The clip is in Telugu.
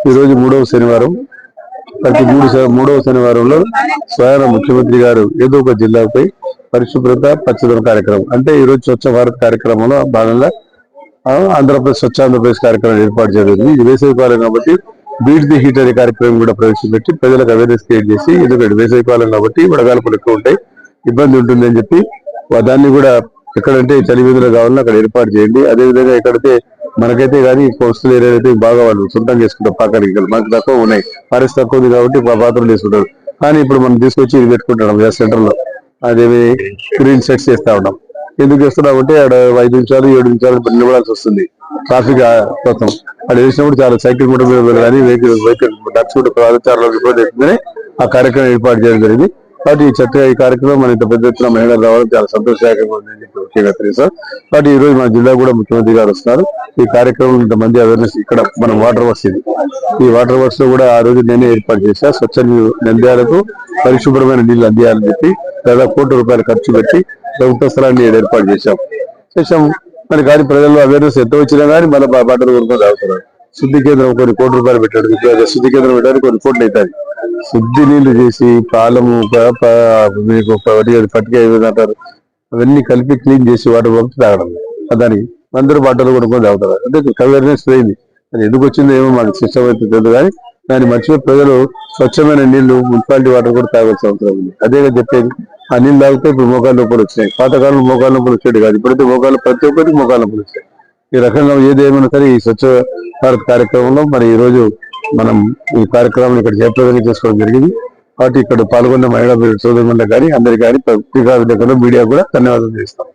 ఈ రోజు మూడవ శనివారం. ప్రతి మూడవ శనివారంలో స్వయం ముఖ్యమంత్రి గారు ఏదో ఒక జిల్లాపై పరిశుభ్రత పచ్చదనం కార్యక్రమం అంటే ఈ రోజు స్వచ్ఛ భారత్ కార్యక్రమంలో భాగంగా ఆంధ్రప్రదేశ్ స్వచ్ఛ ఆంధ్రప్రదేశ్ కార్యక్రమం ఏర్పాటు చేయలేదు. ఇది వేసవికాలం కాబట్టి బీట్ ది హీట్ అనే కార్యక్రమం కూడా ప్రవేశపెట్టి ప్రజలకు అవేర్నెస్ క్రియేట్ చేసి, ఎందుకంటే వేసవికాలం కాబట్టి వడగాల్పులు ఎక్కువ ఉంటాయి, ఇబ్బంది ఉంటుంది అని చెప్పి దాన్ని కూడా ఎక్కడంటే చలి వీధులు కావాలన్నా అక్కడ ఏర్పాటు చేయండి. అదేవిధంగా ఎక్కడైతే మనకైతే కానీ కోస్టల్ ఏరియా అయితే బాగా వాళ్ళు సొంతం చేసుకుంటారు, పాకరికలు మనకు తక్కువ ఉన్నాయి, ఫారెస్ట్ తక్కువ ఉంది కాబట్టి పాత్రలు తీసుకుంటారు. కానీ ఇప్పుడు మనం తీసుకొచ్చి ఇది పెట్టుకుంటున్నాం సెంటర్ లో, అదేమి గ్రీన్ సెట్స్ చేస్తా ఉన్నాం. ఎందుకు చేస్తున్నామంటే అక్కడ 5 నిమిషాలు 7 నిమిషాలు నిలబడాల్సి వస్తుంది ట్రాఫిక్ కోసం. అక్కడ వేసినప్పుడు చాలా సైకిల్ మోటార్ మీద కానీ వెహికల్ డక్స్ పాదచారులకు ఇబ్బంది అవుతుందని ఆ కార్యక్రమం ఏర్పాటు చేయడం జరిగింది. కాబట్టి ఈ చక్కగా ఈ కార్యక్రమం మన ఇంత పెద్ద ఎత్తున మహిళలు రావడం చాలా సంతోషదాయకంగా ఉందని చెప్పి ముఖ్యంగా తెలుసు. కాబట్టి ఈ రోజు మన జిల్లా కూడా ముఖ్యమంత్రి గారు వస్తున్నారు. ఈ కార్యక్రమం ఇంతమంది అవేర్నెస్ ఇక్కడ మన వాటర్ వర్క్స్ ఇది, ఈ వాటర్ వర్క్స్ లో కూడా ఆ రోజు నేనే ఏర్పాటు చేశా. స్వచ్ఛ నంద్యాలకు పరిశుభ్రమైన నీళ్లు అందియాలని చెప్పి దాదాపు ₹1 కోటి ఖర్చు పెట్టి ప్రభుత్వ స్థలాన్ని ఏర్పాటు చేశాం. మరి కానీ ప్రజల్లో అవేర్నెస్ ఎంత వచ్చినా కానీ మన బాటలు కొనుక్కొని తాగుతున్నారు. శుద్ధి కేంద్రం కొన్ని ₹1 కోటి పెట్టాడు, శుద్ధి కేంద్రం పెట్టడానికి కొన్ని కోట్లు అవుతాయి. శుద్ధి నీళ్లు చేసి పాలము మీకు పట్టిక ఏదంటారు అవన్నీ కలిపి క్లీన్ చేసి వాటర్ పంపి తాగడం, దానికి అందరూ బాటలు కొనుక్కొని తాగుతారు. అంటే అవేర్నెస్ పోయింది. అది ఎందుకు వచ్చిందో ఏమో మాకు సిస్టమ్ అయితే తెలియదు, కానీ దాన్ని మర్చిపోయి ప్రజలు స్వచ్ఛమైన నీళ్లు మున్సిపాలిటీ వాటర్ కూడా తాగాల్సిన అవసరం ఉంది. అదే చెప్పేది. ఆ నీళ్ళు తాగితే ఇప్పుడు మోకాళ్ళ నొప్పులు వచ్చినాయి. పాతకాలం మోకాళ్ళ నొప్పులు వచ్చేది కాదు, ఇప్పుడైతే మోకాళ్ళు ప్రతి ఒక్కరికి మోకాళ్ళ నొప్పులు వచ్చాయి. ఈ రకంగా ఏది ఏమైనా సరే ఈ స్వచ్ఛ భారత్ కార్యక్రమంలో మరి ఈ రోజు మనం ఈ కార్యక్రమం ఇక్కడ జయప్రదంగా చేసుకోవడం జరిగింది. కాబట్టి ఇక్కడ పాల్గొన్న మహిళా సోదరులకు కానీ అందరికీ కానీ పత్రికా విలేకరులు మీడియా కూడా ధన్యవాదాలు చేస్తాం.